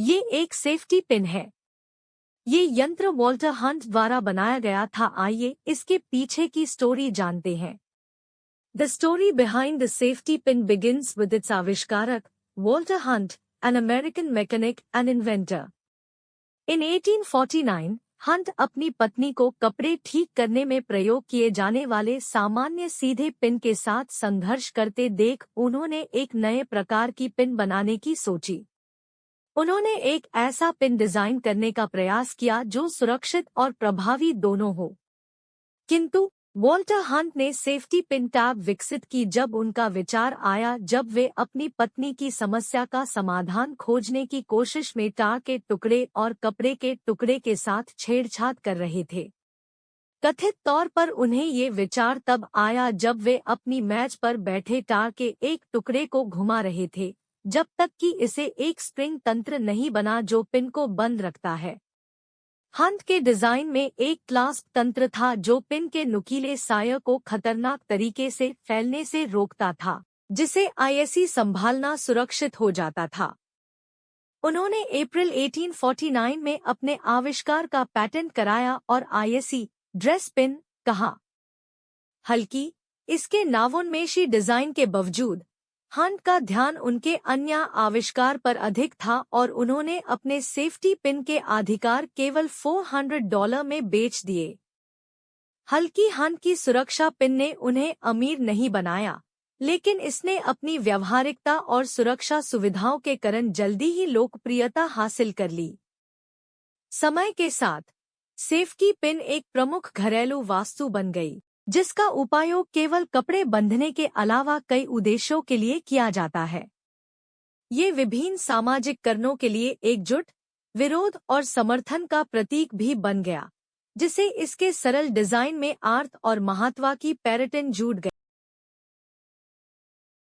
ये एक safety pin है। ये यंत्र वॉल्टर हंट द्वारा बनाया गया था। आइए इसके पीछे की स्टोरी जानते हैं। The story behind the safety pin begins with its आविष्कारक Walter Hunt, an American mechanic and inventor. In 1849 Hunt अपनी पत्नी को कपड़े ठीक करने में प्रयोग किए जाने वाले सामान्य सीधे पिन के साथ संघर्ष करते देख उन्होंने एक नए प्रकार की पिन बनाने की सोची। उन्होंने एक ऐसा पिन डिजाइन करने का प्रयास किया जो सुरक्षित और प्रभावी दोनों हो। किंतु वॉल्टर हंट ने सेफ्टी पिन टैब विकसित की जब उनका विचार आया जब वे अपनी पत्नी की समस्या का समाधान खोजने की कोशिश में टार के टुकड़े और कपड़े के टुकड़े के साथ छेड़छाड़ कर रहे थे। कथित तौर पर उन्हें ये विचार तब आया जब वे अपनी मेज पर बैठे टार के एक टुकड़े को घुमा रहे थे, जब तक कि इसे एक स्प्रिंग तंत्र नहीं बना जो पिन को बंद रखता है। हंट के डिजाइन में एक क्लास्प तंत्र था जो पिन के नुकीले साये को खतरनाक तरीके से फैलने से रोकता था, जिसे आईएसी संभालना सुरक्षित हो जाता था। उन्होंने अप्रैल 1849 में अपने आविष्कार का पेटेंट कराया और आईएसी ड्रेस पिन कहा। हल्की, इसके नावोन्मेषी डिजाइन के बावजूद हंट का ध्यान उनके अन्य आविष्कार पर अधिक था और उन्होंने अपने सेफ्टी पिन के अधिकार केवल $400 में बेच दिए। हल्की हंट की सुरक्षा पिन ने उन्हें अमीर नहीं बनाया, लेकिन इसने अपनी व्यावहारिकता और सुरक्षा सुविधाओं के कारण जल्दी ही लोकप्रियता हासिल कर ली। समय के साथ सेफ्टी पिन एक प्रमुख घरेलू वस्तु बन गई, जिसका उपयोग केवल कपड़े बंधने के अलावा कई उद्देश्यों के लिए किया जाता है। ये विभिन्न सामाजिक कारणों के लिए एकजुट, विरोध और समर्थन का प्रतीक भी बन गया, जिसे इसके सरल डिजाइन में अर्थ और महत्व की पैटर्न जुड़ गए।